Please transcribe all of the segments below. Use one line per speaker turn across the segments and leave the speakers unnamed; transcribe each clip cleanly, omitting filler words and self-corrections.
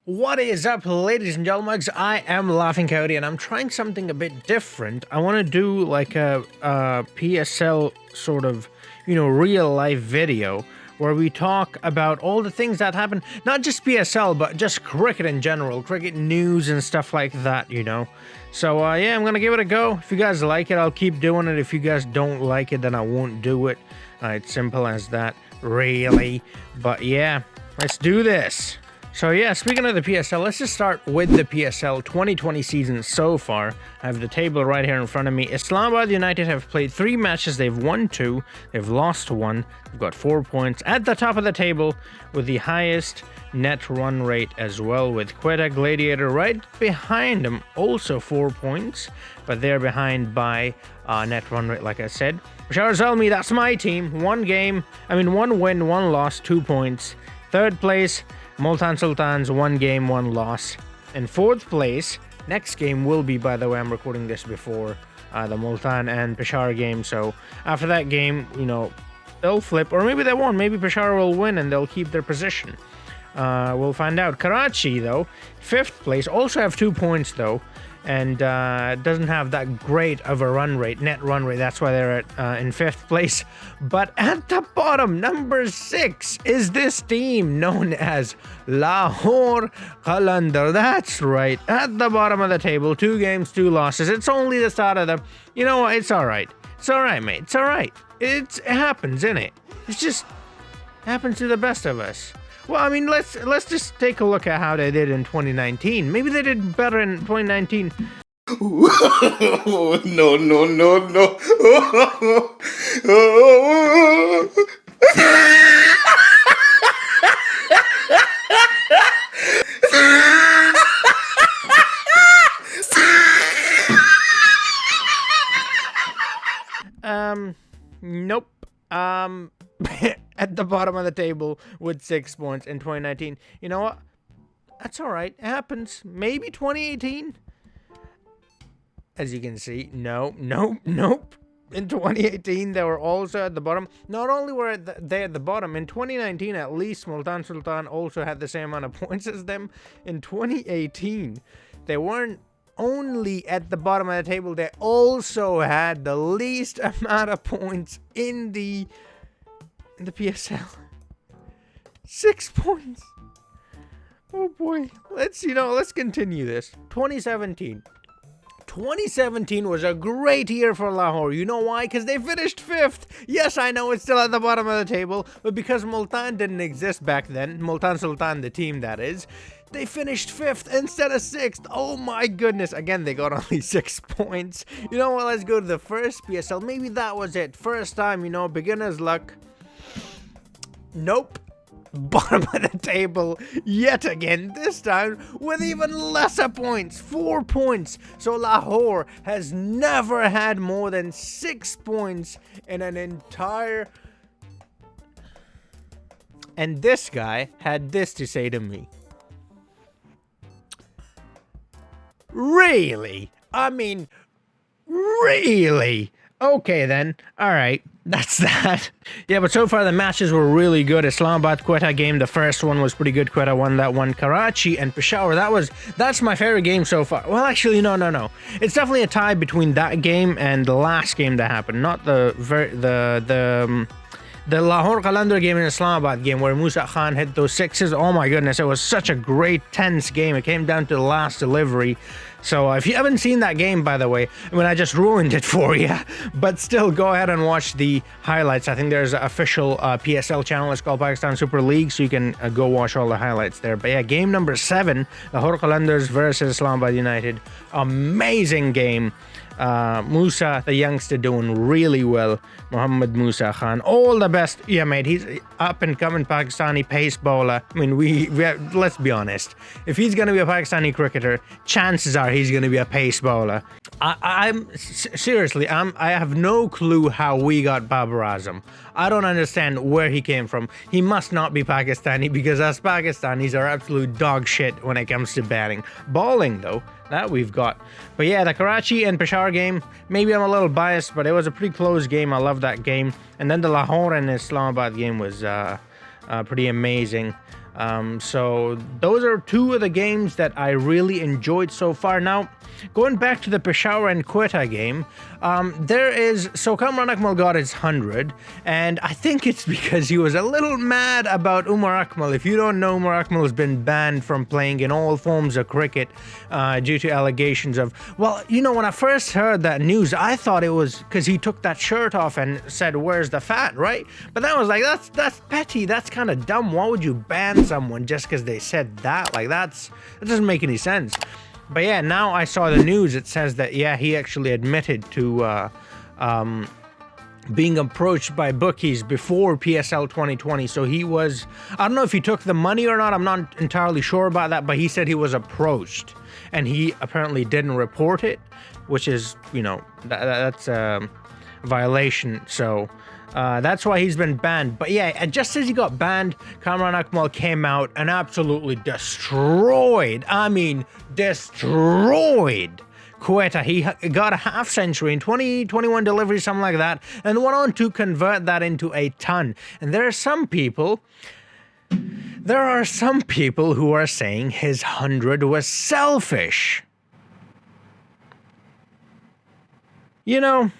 What is up, ladies and gentlemen? I am Laughing Coyote and I'm trying something a bit different. I want to do like a PSL sort of, real life video where we talk about all the things that happen, not just PSL, but just cricket in general, cricket news and stuff like that, So, yeah, I'm going to give it a go. If you guys like it, I'll keep doing it. If you guys don't like it, then I won't do it. It's simple as that, really. But, yeah, let's do this. So yeah, speaking of the PSL, let's just start with the PSL 2020 season so far. I have the table right here in front of me. Islamabad United have played 3 matches. They've won 2. They've lost 1. They've got 4 points at the top of the table with the highest net run rate as well, with Quetta Gladiator right behind them, also 4 points, but they're behind by net run rate, like I said. Peshawar Zalmi, that's my team. 1 win, 1 loss, 2 points. 3rd place, Multan Sultans, 1 game, 1 loss. In 4th place, next game will be, by the way, I'm recording this before the Multan and Peshawar game, so after that game, they'll flip, or maybe they won't. Maybe Peshawar will win and they'll keep their position. We'll find out. Karachi, though, 5th place, also have 2 points, though, and doesn't have that great of a run rate, net run rate. That's why they're in 5th place. But at the bottom, number 6, is this team known as Lahore Qalandars. That's right, at the bottom of the table, 2 games, 2 losses. It's only the start of the... You know what? It's all right. It's all right, mate. It's all right. It happens, innit? It just happens to the best of us. Well, I mean, let's just take a look at how they did in 2019. Maybe they did better in 2019.
No.
Nope. At the bottom of the table with 6 points in 2019. You know what? That's all right. It happens. Maybe 2018. As you can see, nope. In 2018, they were also at the bottom. Not only were they at the bottom, in 2019, at least, Multan Sultan also had the same amount of points as them. In 2018, they weren't only at the bottom of the table, they also had the least amount of points in the PSL. 6 points. Oh boy. Let's continue this. 2017 was a great year for Lahore. You know why? Because they finished 5th. Yes, I know it's still at the bottom of the table, but because Multan didn't exist back then, Multan Sultan, the team that is, they finished 5th instead of 6th. Oh my goodness. Again, they got only 6 points. You know what? Let's go to the first PSL. Maybe that was it. First time, beginner's luck. Nope. Bottom of the table yet again, this time with even lesser points, 4 points. So Lahore has never had more than 6 points in an entire... And this guy had this to say to me. Really? I mean, really? Okay then, alright, that's that. Yeah, but so far the matches were really good. Islamabad Quetta game, the first one was pretty good. Quetta won that one. Karachi and Peshawar, that's my favorite game so far. Well, actually, no. It's definitely a tie between that game and the last game that happened, not the Lahore Qalandars game and Islamabad game where Musa Khan hit those 6s. Oh my goodness, it was such a great, tense game. It came down to the last delivery. So if you haven't seen that game, by the way, I just ruined it for you. But still, go ahead and watch the highlights. I think there's an official PSL channel. It's called Pakistan Super League, so you can go watch all the highlights there. But yeah, game number 7, Lahore Qalandars versus Islamabad United. Amazing game. Musa, the youngster, doing really well. Muhammad Musa Khan, all the best. Yeah, mate, he's up and coming Pakistani pace bowler. I mean, let's be honest. If he's going to be a Pakistani cricketer, chances are he's going to be a pace bowler. Seriously, I have no clue how we got Babar Azam. I don't understand where he came from. He must not be Pakistani because us Pakistanis are absolute dog shit when it comes to batting. Bowling, though, that we've got. But yeah, the Karachi and Peshawar game, maybe I'm a little biased, but it was a pretty close game. I love that game. And then the Lahore and Islamabad game was pretty amazing. So those are two of the games that I really enjoyed so far. Now, going back to the Peshawar and Quetta game, Kamran Akmal got his 100, and I think it's because he was a little mad about Umar Akmal. If you don't know, Umar Akmal has been banned from playing in all forms of cricket due to allegations of, well, when I first heard that news, I thought it was because he took that shirt off and said, "Where's the fat?" right? But then I was like, that's petty, that's kind of dumb. Why would you ban someone just because they said that? Like, that doesn't make any sense. But yeah, now I saw the news. It says that, yeah, he actually admitted to being approached by bookies before PSL 2020. So he was, I don't know if he took the money or not. I'm not entirely sure about that, but he said he was approached and he apparently didn't report it, which is, that's a violation. So that's why he's been banned. But yeah, just as he got banned, Kamran Akmal came out and absolutely destroyed Quetta. He got a half century in 21 deliveries, something like that, and went on to convert that into a ton. And there are some people who are saying his 100 was selfish. The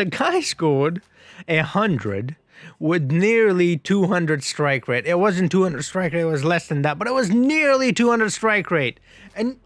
guy scored 100 with nearly 200 strike rate. It wasn't 200 strike rate, it was less than that, but it was nearly 200 strike rate. And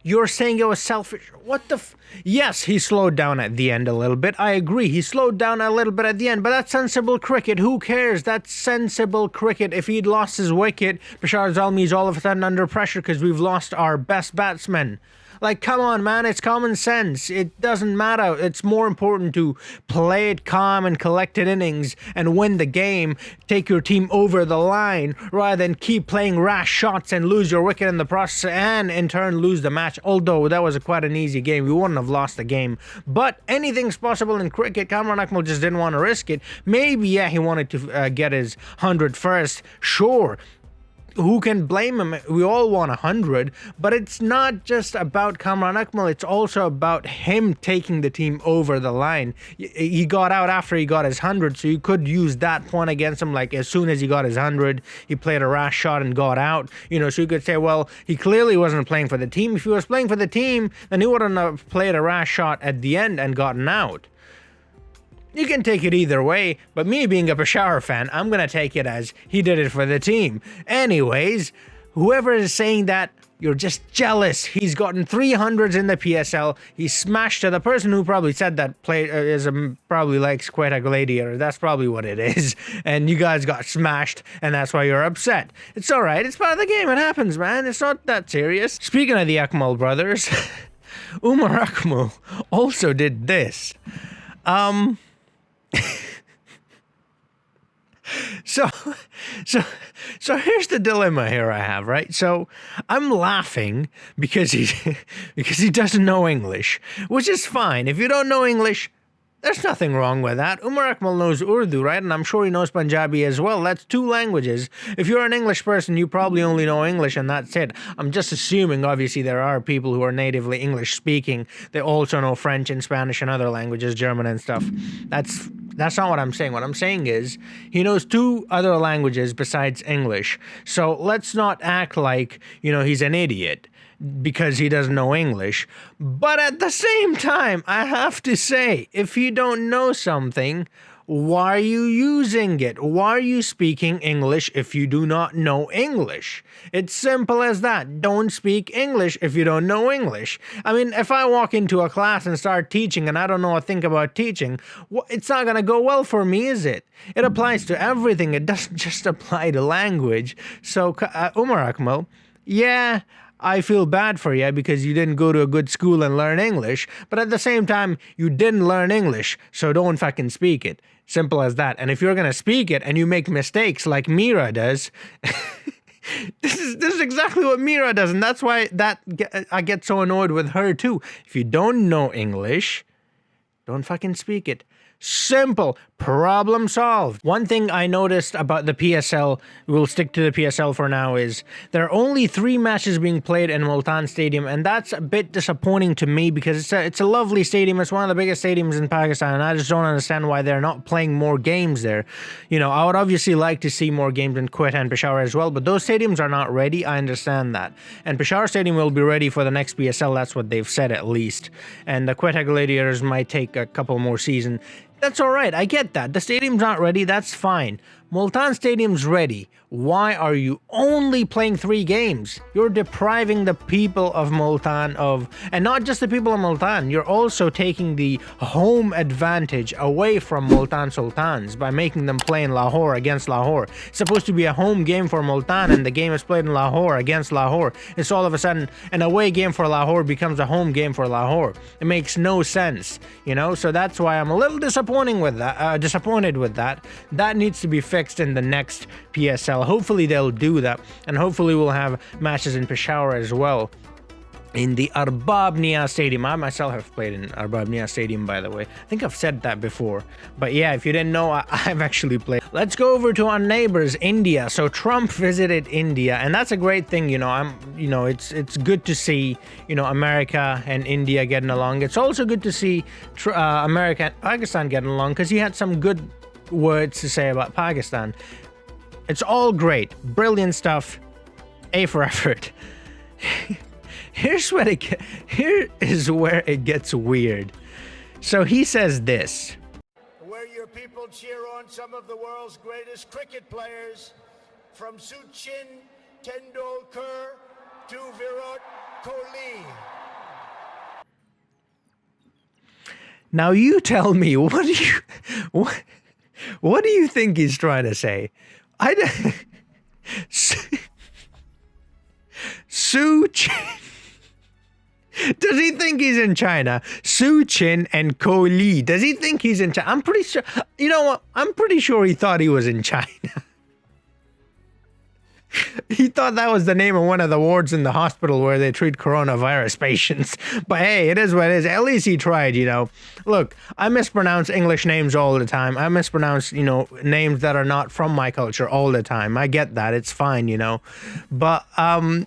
you're saying it was selfish? What the Yes, he slowed down at the end a little bit. I agree, he slowed down a little bit at the end, but that's sensible cricket. Who cares? That's sensible cricket. If he'd lost his wicket, Peshawar Zalmi is all of a sudden under pressure because we've lost our best batsman. Like, come on, man, it's common sense. It doesn't matter. It's more important to play it calm and collected innings and win the game, take your team over the line, rather than keep playing rash shots and lose your wicket in the process and in turn lose the match. Although that was quite an easy game, we wouldn't have lost the game. But anything's possible in cricket. Kamran Akmal just didn't want to risk it. Maybe, yeah, he wanted to get his 100 first. Sure. Who can blame him? We all want 100, but it's not just about Kamran Akmal, it's also about him taking the team over the line. He got out after he got his 100, so you could use that point against him. Like, as soon as he got his 100, he played a rash shot and got out. So you could say, well, he clearly wasn't playing for the team. If he was playing for the team, then he wouldn't have played a rash shot at the end and gotten out. You can take it either way, but me being a Peshawar fan, I'm gonna take it as he did it for the team. Anyways, whoever is saying that, you're just jealous. He's gotten 300s in the PSL. He smashed to the person who probably said that probably likes Quetta Gladiator. That's probably what it is. And you guys got smashed, and that's why you're upset. It's alright. It's part of the game. It happens, man. It's not that serious. Speaking of the Akmal brothers, Umar Akmal also did this. So here's the dilemma here I have, right? So I'm laughing because he doesn't know English, which is fine. If you don't know English, there's nothing wrong with that. Umar Akmal knows Urdu, right? And I'm sure he knows Punjabi as well. That's 2 languages. If you're an English person, you probably only know English and that's it. I'm just assuming, obviously, there are people who are natively English speaking. They also know French and Spanish and other languages, German and stuff. That's not what I'm saying. What I'm saying is he knows 2 other languages besides English. So let's not act like, he's an idiot because he doesn't know English. But at the same time, I have to say, if you don't know something, why are you using it? Why are you speaking English if you do not know English? It's simple as that. Don't speak English if you don't know English. I mean, if I walk into a class and start teaching and I don't know a thing about teaching, it's not going to go well for me, is it? It applies to everything. It doesn't just apply to language. So, Umar Akmal, yeah, I feel bad for you because you didn't go to a good school and learn English, but at the same time, you didn't learn English, so don't fucking speak it. Simple as that. And if you're gonna speak it and you make mistakes like Mira does, this is exactly what Mira does, and that's why I get so annoyed with her too. If you don't know English, don't fucking speak it. Simple, Problem solved. One thing I noticed about the PSL, we'll stick to the PSL for now, is there are only 3 matches being played in Multan Stadium, and that's a bit disappointing to me because it's a lovely stadium. It's one of the biggest stadiums in Pakistan, and I just don't understand why they're not playing more games there. You know, I would obviously like to see more games in Quetta and Peshawar as well, but those stadiums are not ready. I understand that. And Peshawar Stadium will be ready for the next PSL. That's what they've said at least. And the Quetta Gladiators might take a couple more seasons. That's all right. I get that. The stadium's not ready. That's fine. Multan Stadium's ready. Why are you only playing 3 games? You're depriving the people of Multan of, and not just the people of Multan, you're also taking the home advantage away from Multan Sultans by making them play in Lahore against Lahore. It's supposed to be a home game for Multan, and the game is played in Lahore against Lahore. It's all of a sudden an away game for Lahore becomes a home game for Lahore. It makes no sense, you know. So that's why I'm a little disappointed with that. That needs to be fixed in the next PSL. Hopefully they'll do that, and hopefully we'll have matches in Peshawar as well. In the Arbab Nia Stadium. I myself have played in Arbab Nia Stadium, by the way. I think I've said that before. But yeah, if you didn't know, I've actually played. Let's go over to our neighbors, India. So Trump visited India, and that's a great thing, you know. It's good to see, you know, America and India getting along. It's also good to see America and Pakistan getting along, because he had some good words to say about Pakistan. It's all great, brilliant stuff. A for effort. Here is where it gets weird. So he says this.
Where your people cheer on some of the world's greatest cricket players, from Sachin Tendulkar to Virat Kohli.
Now you tell me, what do you think he's trying to say? Sachin. Does he think he's in China? Sachin and Kohli. Does he think he's in China? I'm pretty sure. You know what? I'm pretty sure he thought he was in China. He thought that was the name of one of the wards in the hospital where they treat coronavirus patients. But hey, it is what it is. At least he tried, you know. Look, I mispronounce English names all the time. I mispronounce, you know, names that are not from my culture all the time. I get that. It's fine, you know. But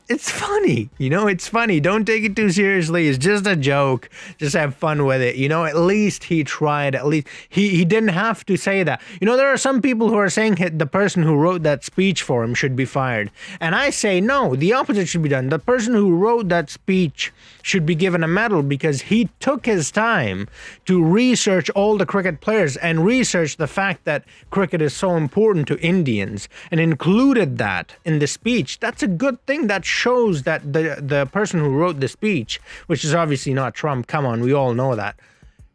it's funny, you know. It's funny. Don't take it too seriously. It's just a joke. Just have fun with it, you know. At least he tried. At least he didn't have to say that. You know, there are some people who are saying the person who wrote that speech for him should be fired. And I say no, the opposite should be done. The person who wrote that speech should be given a medal, because he took his time to research all the cricket players and research the fact that cricket is so important to Indians and included that in the speech. That's a good thing. That shows that the person who wrote the speech, which is obviously not Trump, come on, we all know that,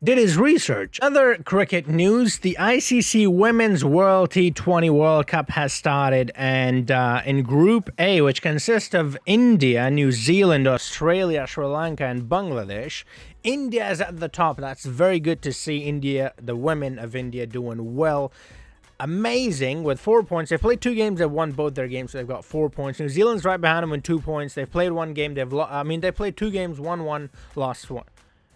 did his research. Other cricket news, the ICC Women's World T20 World Cup has started, and in Group A, which consists of India, New Zealand, Australia, Sri Lanka, and Bangladesh, India is at the top. That's very good to see. India, the women of India, doing well. Amazing with 4 points. They've played 2 games. They've won both their games, so they've got 4 points. New Zealand's right behind them with 2 points. They've played 1 game. They played 2 games, won 1, lost 1.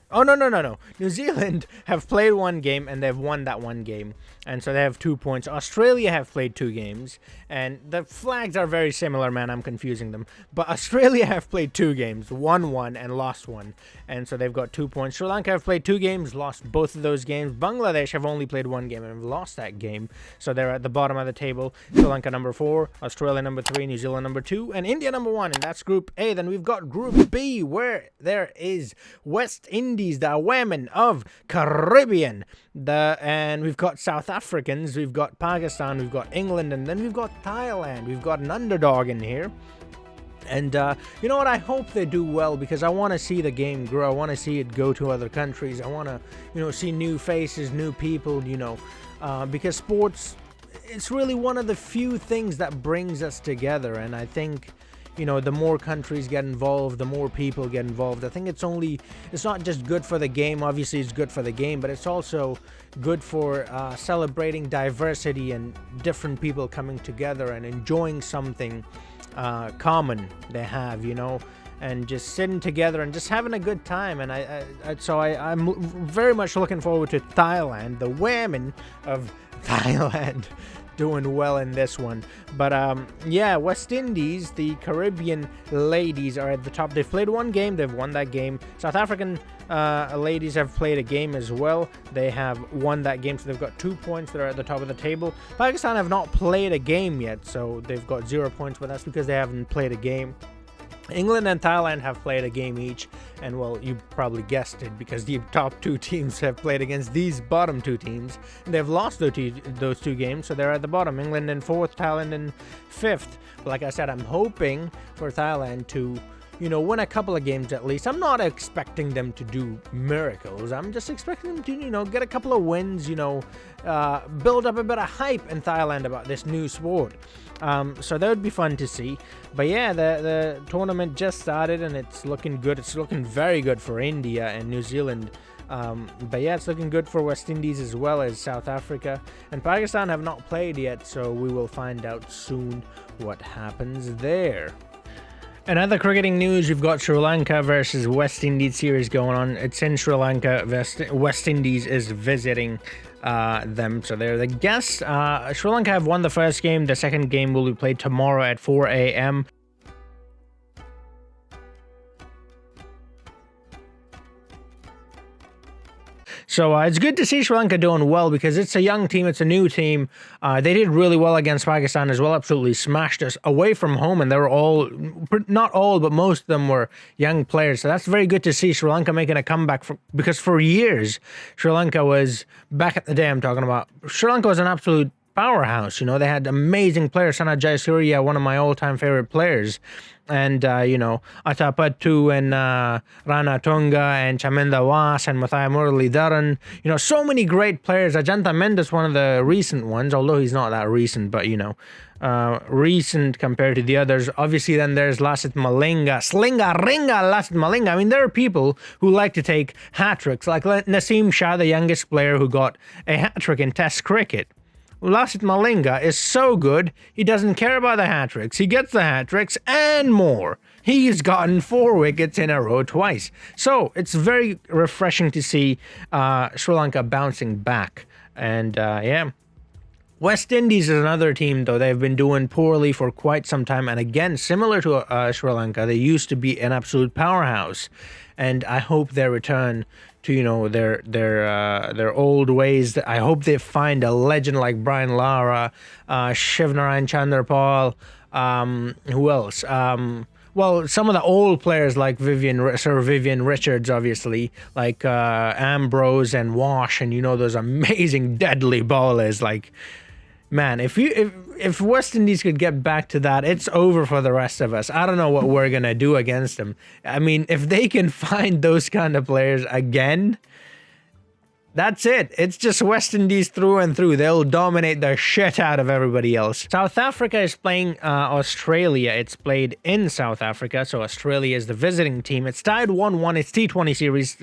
Oh, no. New Zealand have played 1 game and they've won that 1 game. And so they have 2 points. Australia have played 2 games. And the flags are very similar, man. I'm confusing them. But Australia have played 2 games, won 1 and lost 1. And so they've got 2 points. Sri Lanka have played 2 games, lost both of those games. Bangladesh have only played 1 game and have lost that game. So they're at the bottom of the table. Sri Lanka number 4, Australia number 3, New Zealand number 2, and India number 1. And that's Group A. Then we've got Group B, where there is West Indies, the women of Caribbean. And we've got South Africans, we've got Pakistan, we've got England, and then we've got Thailand. We've got an underdog in here. And you know what? I hope they do well, because I want to see the game grow. I want to see it go to other countries. I want to, you know, see new faces, new people, you know, because sports, it's really one of the few things that brings us together. And I think, you know, the more countries get involved, the more people get involved. I think it's not just good for the game. Obviously, it's good for the game, but it's also good for celebrating diversity and different people coming together and enjoying something common they have, you know. and just sitting together and just having a good time. And I'm very much looking forward to Thailand, the women of Thailand, doing well in this one. But yeah, West Indies, the Caribbean ladies, are at the top. They've played one game, they've won that game. South African ladies have played a game as well. They have won that game, so they've got 2 points. They're at the top of the table. Pakistan have not played a game yet, so they've got 0 points, but that's because they haven't played a game. England and Thailand have played a game each, and well, you probably guessed it, because the top 2 teams have played against these bottom 2 teams, and they've lost those 2 games, so they're at the bottom. England in 4th, Thailand in 5th. But like I said, I'm hoping for Thailand to, you know, win a couple of games at least. I'm not expecting them to do miracles. I'm just expecting them to, you know, get a couple of wins, you know, build up a bit of hype in Thailand about this new sport. So that would be fun to see. But yeah, the tournament just started and it's looking good. It's looking very good for India and New Zealand. But yeah, it's looking good for West Indies as well as South Africa. And Pakistan have not played yet, so we will find out soon what happens there. In other cricketing news, we've got Sri Lanka versus West Indies series going on. It's in Sri Lanka. West Indies is visiting them, so they're the guests. Sri Lanka have won the first game. The second game will be played tomorrow at 4 a.m. So it's good to see Sri Lanka doing well, because it's a young team, it's a new team. They did really well against Pakistan as well, absolutely smashed us away from home, and they were all, not all, but most of them were young players. So that's very good to see Sri Lanka making a comeback, because for years, Sri Lanka was, back at the day I'm talking about, Sri Lanka was an absolute powerhouse. You know, they had amazing players. Sana Jayasuriya, one of my all-time favorite players. And, you know, Atapattu and Rana Tonga and Chaminda Was and Mathai Muralidharan. You know, so many great players. Ajanta Mendes, one of the recent ones, although he's not that recent, but, you know, recent compared to the others. Obviously, then there's Lasith Malinga. Slinga Ringa Lasith Malinga. I mean, there are people who like to take hat-tricks, like Naseem Shah, the youngest player who got a hat-trick in Test cricket. Lasith Malinga is so good, he doesn't care about the hat-tricks. He gets the hat-tricks and more. He's gotten 4 wickets in a row twice. So it's very refreshing to see Sri Lanka bouncing back. And yeah. West Indies is another team, though. They've been doing poorly for quite some time. And again, similar to Sri Lanka, they used to be an absolute powerhouse. And I hope their return to, you know, their old ways. I hope they find a legend like Brian Lara, Shivnarayan Chanderpaul, who else? Well, some of the old players like Sir Vivian Richards, obviously, like Ambrose and Wash, and, you know, those amazing deadly bowlers. Like, man, if West Indies could get back to that, it's over for the rest of us. I don't know what we're going to do against them. I mean, if they can find those kind of players again, that's it. It's just West Indies through and through. They'll dominate the shit out of everybody else. South Africa is playing Australia. It's played in South Africa, so Australia is the visiting team. It's tied 1-1. It's T20 series,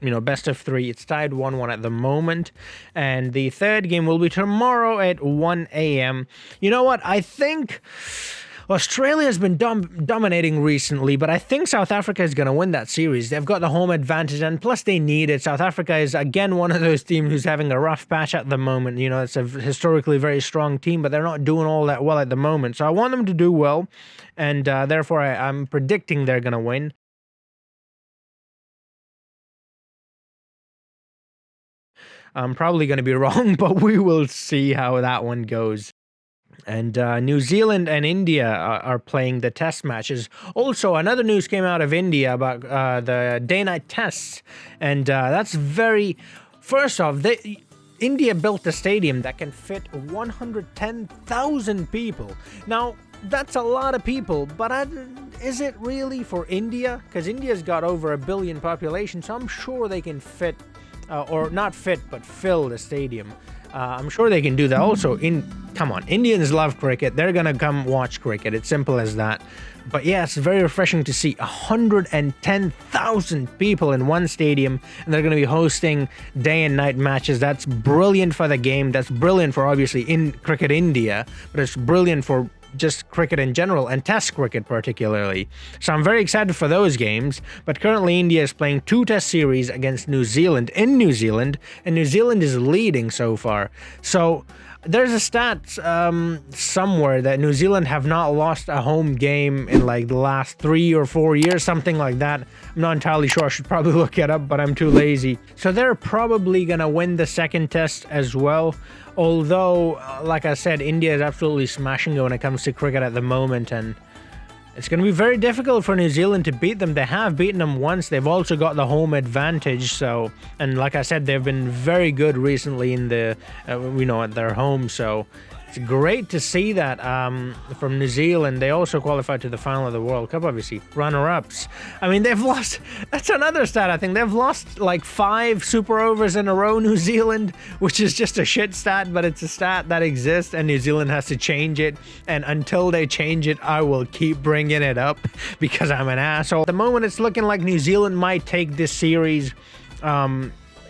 you know, best of 3. It's tied 1-1 at the moment. And the third game will be tomorrow at 1 a.m. You know what? I think Australia has been dominating recently, but I think South Africa is going to win that series. They've got the home advantage, and plus they need it. South Africa is, again, one of those teams who's having a rough patch at the moment. You know, it's a historically very strong team, but they're not doing all that well at the moment. So I want them to do well, and therefore I'm predicting they're going to win. I'm probably going to be wrong, but we will see how that one goes. And New Zealand and India are playing the test matches. Also, another news came out of India about the day-night tests. And that's very... First off, India built a stadium that can fit 110,000 people. Now, that's a lot of people, but is it really for India? Because India's got over 1 billion population, so I'm sure they can fit... or not fit, but fill the stadium. I'm sure they can do that. Also, come on, Indians love cricket. They're gonna come watch cricket. It's simple as that. But yeah, it's very refreshing to see 110,000 people in one stadium, and they're gonna be hosting day and night matches. That's brilliant for the game. That's brilliant for, obviously, in Cricket India, but it's brilliant for just cricket in general, and Test cricket particularly. So I'm very excited for those games. But currently India is playing 2 Test series against New Zealand in New Zealand, and New Zealand is leading so far. So there's a stat somewhere that New Zealand have not lost a home game in like the last 3 or 4 years, something like that. I'm not entirely sure. I should probably look it up, but I'm too lazy. So they're probably gonna win the second test as well. Although, like I said, India is absolutely smashing it when it comes to cricket at the moment, and it's going to be very difficult for New Zealand to beat them. They have beaten them once. They've also got the home advantage. So, and like I said, they've been very good recently in the, at their home. So it's great to see that from New Zealand. They also qualified to the final of the World Cup, obviously. Runner-ups. I mean, they've lost, that's another stat, I think. They've lost like 5 super overs in a row, New Zealand, which is just a shit stat, but it's a stat that exists, and New Zealand has to change it. And until they change it, I will keep bringing it up because I'm an asshole. At the moment, it's looking like New Zealand might take this series.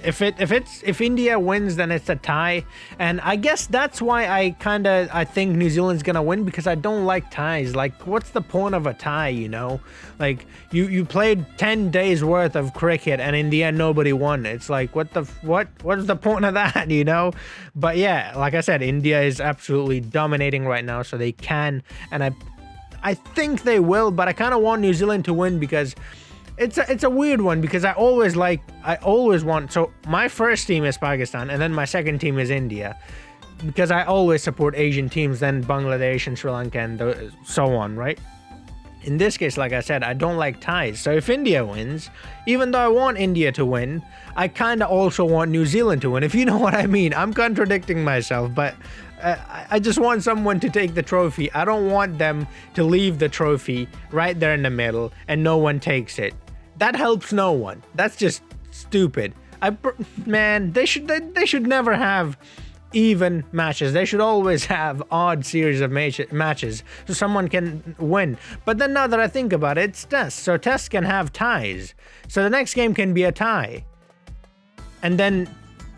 If India wins, then it's a tie, and I guess that's why I think New Zealand's gonna win, because I don't like ties. Like, what's the point of a tie, you know? Like, you played 10 days worth of cricket, and in the end nobody won. It's like, what's the point of that, you know? But yeah, like I said, India is absolutely dominating right now, so they can, and I think they will, but I kind of want New Zealand to win because it's a weird one, because I always want, so my first team is Pakistan, and then my second team is India, because I always support Asian teams, then Bangladesh and Sri Lanka and so on, right? In this case, like I said, I don't like ties. So if India wins, even though I want India to win, I kind of also want New Zealand to win, if you know what I mean. I'm contradicting myself, but I just want someone to take the trophy. I don't want them to leave the trophy right there in the middle and no one takes it. That helps no one. That's just stupid. Man, they should never have even matches. They should always have odd series of matches so someone can win. But then now that I think about it, it's tests. So tests can have ties. So the next game can be a tie. And then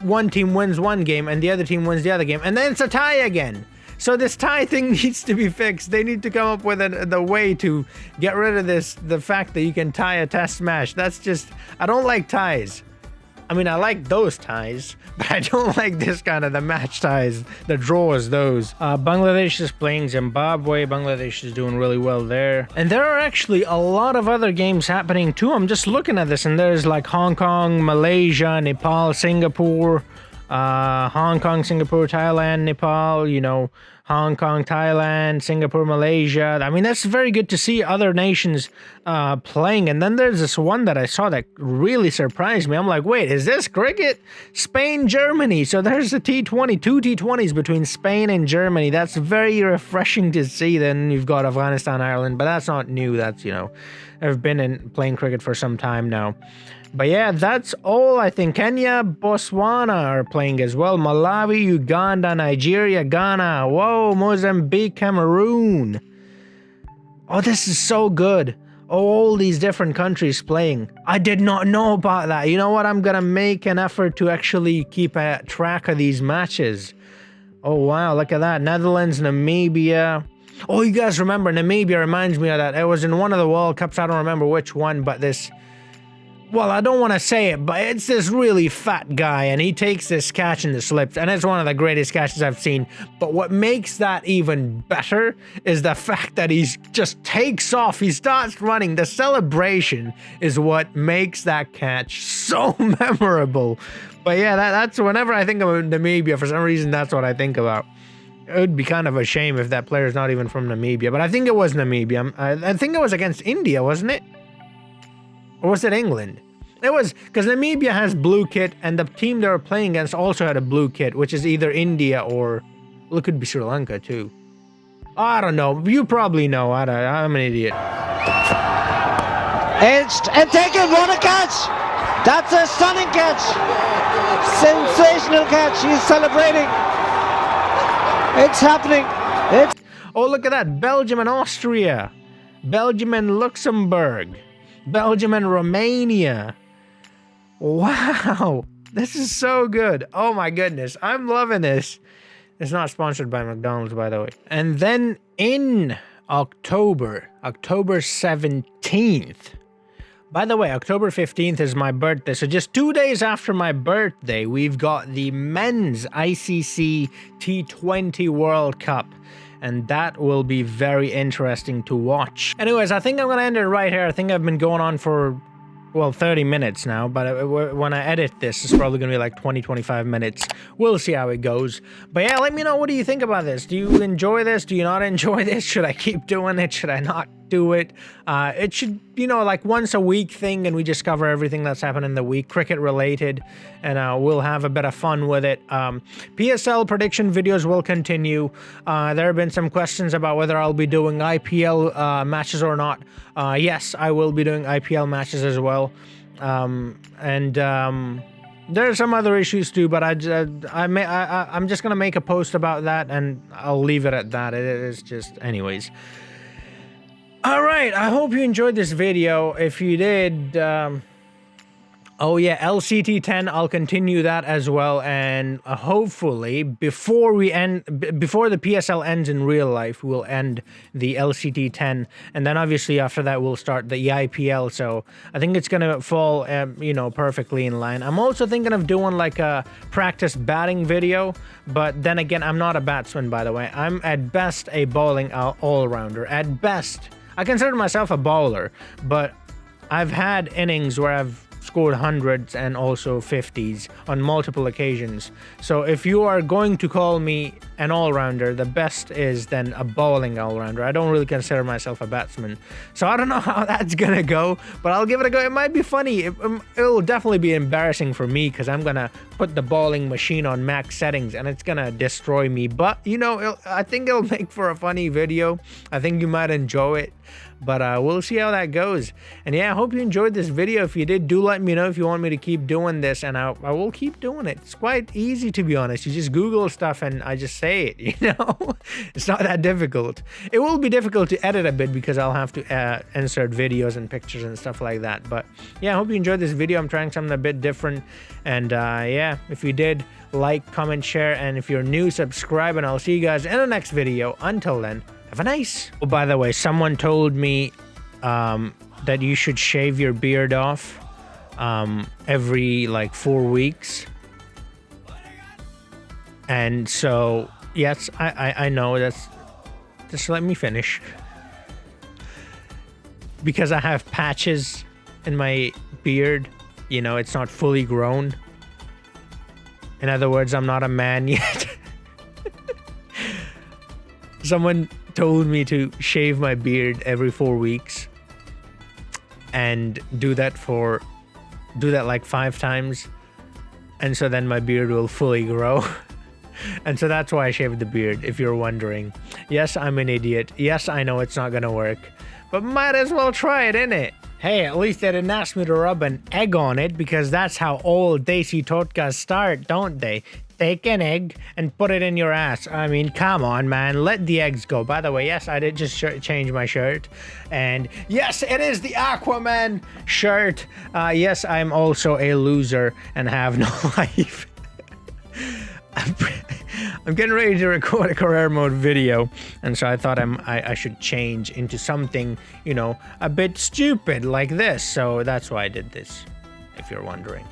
one team wins one game and the other team wins the other game. And then it's a tie again. So this tie thing needs to be fixed. They need to come up with the way to get rid of the fact that you can tie a test match. That's just, I don't like ties. I mean, I like those ties, but I don't like this kind of the match ties, the draws, those. Bangladesh is playing Zimbabwe. Bangladesh is doing really well there. And there are actually a lot of other games happening too. I'm just looking at this, and there's like Hong Kong, Malaysia, Nepal, Singapore, Hong Kong, Singapore, Thailand, Nepal, Hong Kong, Thailand, Singapore, Malaysia. I mean, that's very good to see other nations playing. And then there's this one that I saw that really surprised me. I'm like, wait, is this cricket? Spain, Germany. So there's a T20, 2 T20s between Spain and Germany. That's very refreshing to see. Then you've got Afghanistan, Ireland, but that's not new. That's, I've been playing cricket for some time now. But yeah, that's all. I think Kenya, Botswana are playing as well. Malawi, Uganda, Nigeria, Ghana. Whoa, Mozambique, Cameroon. Oh, this is so good. Oh, all these different countries playing. I did not know about that. You know what? I'm going to make an effort to actually keep a track of these matches. Oh, wow. Look at that. Netherlands, Namibia. Oh, you guys remember Namibia reminds me of that. It was in one of the World Cups. I don't remember which one, but this... Well, I don't want to say it, but it's this really fat guy, and he takes this catch in the slips, and it's one of the greatest catches I've seen. But what makes that even better is the fact that he just takes off. He starts running. The celebration is what makes that catch so memorable. But yeah, that's whenever I think of Namibia, for some reason, that's what I think about. It would be kind of a shame if that player's not even from Namibia, but I think it was Namibia. I think it was against India, wasn't it? Or was it England? It was, because Namibia has blue kit, and the team they were playing against also had a blue kit, which is either India or, well, it could be Sri Lanka too. I don't know. You probably know. I'm an idiot.
Edged and taken. What a catch! That's a stunning catch. Sensational catch. He's celebrating. It's happening.
Oh, look at that. Belgium and Austria. Belgium and Luxembourg. Belgium and Romania. Wow, this is so good. Oh my goodness, I'm loving this. It's not sponsored by McDonald's, by the way. And then in October 17th, by the way, October 15th is my birthday, so just 2 days after my birthday, we've got the men's Icc T20 World Cup, and that will be very interesting to watch. Anyways, I think I'm gonna end it right here. I think I've been going on for, well, 30 minutes now, but when I edit this, it's probably gonna be like 20-25 minutes. We'll see how it goes. But yeah, let me know, what do you think about this? Do you enjoy this? Do you not enjoy this? Should I keep doing it? Should I not do it? It should, you know, like once a week thing, and we just cover everything that's happened in the week, cricket related, and we'll have a bit of fun with it. PSL prediction videos will continue. There have been some questions about whether I'll be doing IPL matches or not. Yes, I will be doing IPL matches as well. There are some other issues too, but I'm just gonna make a post about that, and I'll leave it at that. It is just, anyways. All right, I hope you enjoyed this video. If you did, oh yeah, LCT 10, I'll continue that as well, and hopefully before the PSL ends in real life, we'll end the LCT 10, and then obviously after that we'll start the IPL. So I think it's gonna fall, you know, perfectly in line. I'm also thinking of doing like a practice batting video, but then again, I'm not a batsman, by the way. I'm at best a bowling all-rounder. At best, I consider myself a bowler, but I've had innings where I've scored hundreds and also 50s on multiple occasions. So if you are going to call me an all-rounder, the best is then a bowling all-rounder. I don't really consider myself a batsman. So I don't know how that's gonna go, but I'll give it a go. It might be funny. It'll definitely be embarrassing for me because I'm gonna put the bowling machine on max settings and it's gonna destroy me. But, you know, I think it'll make for a funny video. I think you might enjoy it. But we'll see how that goes. And yeah, I hope you enjoyed this video. If you did, do let me know if you want me to keep doing this, and I will keep doing it. It's quite easy, to be honest. You just Google stuff and I just say it, you know? It's not that difficult. It will be difficult to edit a bit because I'll have to insert videos and pictures and stuff like that. But yeah, I hope you enjoyed this video. I'm trying something a bit different. And yeah, if you did, like, comment, share, and if you're new, subscribe, and I'll see you guys in the next video. Until then, have a nice. Oh, by the way, someone told me that you should shave your beard off every like 4 weeks. And so, yes, I know that's, just let me finish. Because I have patches in my beard, you know, it's not fully grown. In other words, I'm not a man yet. Someone told me to shave my beard every 4 weeks and do that like 5 times, and so then my beard will fully grow. And so that's why I shaved the beard, if you're wondering. Yes, I'm an idiot. Yes, I know it's not gonna work, but might as well try it, innit? Hey, at least they didn't ask me to rub an egg on it, because that's how old Desi Totkas start, don't they? Take an egg and put it in your ass. I mean, come on, man. Let the eggs go. By the way, yes, I did just change my shirt. And yes, it is the Aquaman shirt. Yes, I'm also a loser and have no life. I'm getting ready to record a career mode video, and so I thought I should change into something, you know, a bit stupid like this. So that's why I did this, if you're wondering.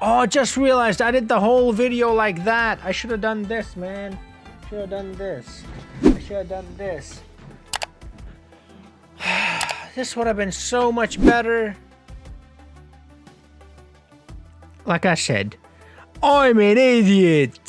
Oh, just realized I did the whole video like that. I should have done this, man. Should have done this. I should have done this. This would have been so much better. Like I said, I'm an idiot.